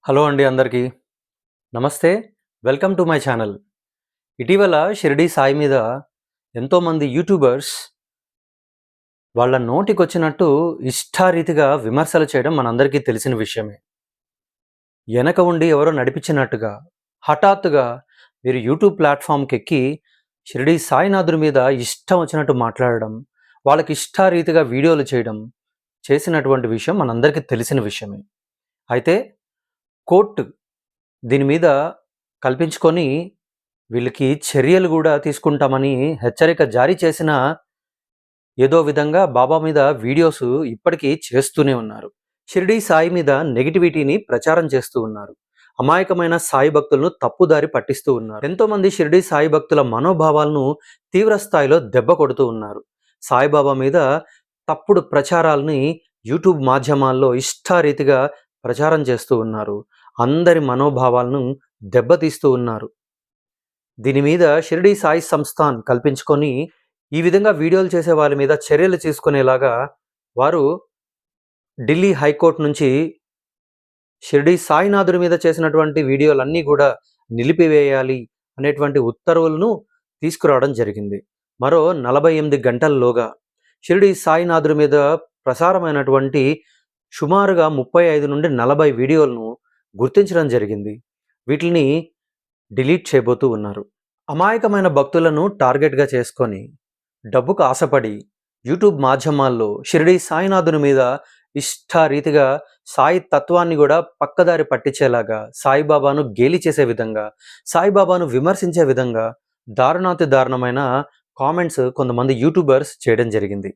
Hello అండి అందరికీ నమస్తే. Welcome to my channel. ఇటీవల షిరిడి సాయి మీద ఎంతోమంది యూట్యూబర్స్ వాళ్ళ నోటికొచ్చినట్టు ఇష్టారీతిగా విమర్శలు చేయడం మనందరికీ తెలిసిన విషయమే. వెనక ఉండి ఎవరో నడిపించినట్టుగా హఠాత్తుగా మీరు యూట్యూబ్ ప్లాట్ఫామ్‌కెక్కి షిరిడి సాయినాథుడి మీద ఇష్టం వచ్చినట్టు మాట్లాడడం, వాళ్ళకి ఇష్టారీతిగా వీడియోలు చేయడం చేసినటువంటి విషయం మనందరికీ తెలిసిన విషయమే. అయితే కోర్టు దీని మీద కల్పించుకొని వీళ్ళకి చర్యలు కూడా తీసుకుంటామని హెచ్చరిక జారీ చేసిన ఏదో విధంగా బాబా మీద వీడియోస్ ఇప్పటికీ చేస్తూనే ఉన్నారు. షిరిడి సాయి మీద నెగిటివిటీని ప్రచారం చేస్తూ ఉన్నారు. అమాయకమైన సాయి భక్తులను తప్పుదారి పట్టిస్తూ ఉన్నారు. ఎంతోమంది షిరిడి సాయి భక్తుల మనోభావాలను తీవ్ర స్థాయిలో దెబ్బ కొడుతూ ఉన్నారు. సాయిబాబా మీద తప్పుడు ప్రచారాలని యూట్యూబ్ మాధ్యమాల్లో ఇష్టారీతిగా ప్రచారం చేస్తూ ఉన్నారు. అందరి మనోభావాలను దెబ్బతీస్తూ ఉన్నారు. దీని మీద షిరిడి సాయి సంస్థాన్ కల్పించుకొని ఈ విధంగా వీడియోలు చేసే వాళ్ళ మీద చర్యలు తీసుకునేలాగా వారు ఢిల్లీ హైకోర్టు నుంచి షిరిడి సాయినాథుడి మీద చేసినటువంటి వీడియోలన్నీ కూడా నిలిపివేయాలి అనేటువంటి ఉత్తర్వులను తీసుకురావడం జరిగింది. మరో 48 గంటల్లోగా షిరిడి సాయినాథుడి మీద ప్రసారమైనటువంటి సుమారుగా 35 నుండి 40 వీడియోలను గుర్తించడం జరిగింది. వీటిని డిలీట్ చేయబోతూ ఉన్నారు. అమాయకమైన భక్తులను టార్గెట్గా చేసుకొని డబ్బుకు ఆశపడి యూట్యూబ్ మాధ్యమాల్లో షిరిడి సాయినాథుని మీద ఇష్టారీతిగా సాయి తత్వాన్ని కూడా పక్కదారి పట్టించేలాగా, సాయిబాబాను గేలి చేసే విధంగా, సాయిబాబాను విమర్శించే విధంగా దారుణాతి దారుణమైన కామెంట్స్ కొంతమంది యూట్యూబర్స్ చేయడం జరిగింది.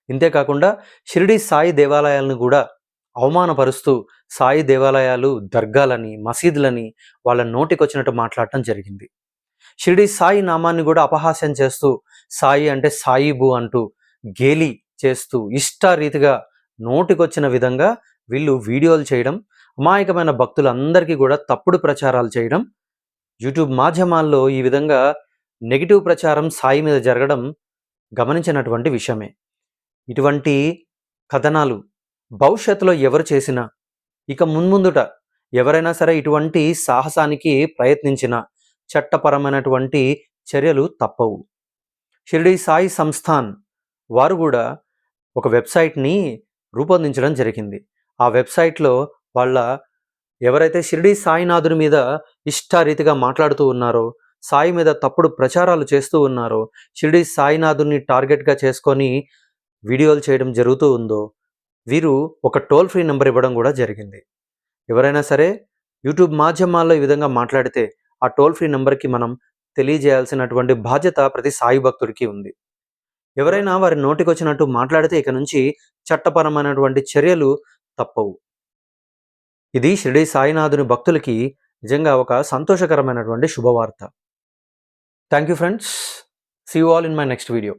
ఇంతేకాకుండా షిరిడి సాయి దేవాలయాలను కూడా అవమానపరుస్తూ సాయి దేవాలయాలు దర్గాలని, మసీదులని వాళ్ళ నోటికొచ్చినట్టు మాట్లాడటం జరిగింది. షిరిడి సాయి నామాన్ని కూడా అపహాస్యం చేస్తూ సాయి అంటే సాయిబు అంటూ గేలి చేస్తూ ఇష్టారీతిగా నోటికొచ్చిన విధంగా వీళ్ళు వీడియోలు చేయడం, అమాయకమైన భక్తులందరికీ కూడా తప్పుడు ప్రచారాలు చేయడం, యూట్యూబ్ మాధ్యమాల్లో ఈ విధంగా నెగిటివ్ ప్రచారం సాయి మీద జరగడం గమనించినటువంటి విషయమే. ఇటువంటి కథనాలు భవిష్యత్తులో ఎవరు చేసినా, ఇక మున్ముందుట ఎవరైనా సరే ఇటువంటి సాహసానికి ప్రయత్నించినా చట్టపరమైనటువంటి చర్యలు తప్పవు. షిరిడి సాయి సంస్థాన్ వారు కూడా ఒక వెబ్సైట్ని రూపొందించడం జరిగింది. ఆ వెబ్సైట్లో వాళ్ళ ఎవరైతే షిరిడి సాయినాథుని మీద ఇష్టారీతిగా మాట్లాడుతూ ఉన్నారో, సాయి మీద తప్పుడు ప్రచారాలు చేస్తూ ఉన్నారో, షిరిడి సాయినాథుని టార్గెట్గా చేసుకొని వీడియోలు చేయడం జరుగుతూ ఉందో వీరు ఒక టోల్ ఫ్రీ నెంబర్ ఇవ్వడం కూడా జరిగింది. ఎవరైనా సరే యూట్యూబ్ మాధ్యమాల్లో ఈ విధంగా మాట్లాడితే ఆ టోల్ ఫ్రీ నెంబర్కి మనం తెలియజేయాల్సినటువంటి బాధ్యత ప్రతి సాయి భక్తుడికి ఉంది. ఎవరైనా వారి నోటికొచ్చినట్టు మాట్లాడితే ఇక నుంచి చట్టపరమైనటువంటి చర్యలు తప్పవు. ఇది షిరిడి సాయినాథుని భక్తులకి నిజంగా ఒక సంతోషకరమైనటువంటి శుభవార్త. Thank you friends. See you all in my next video.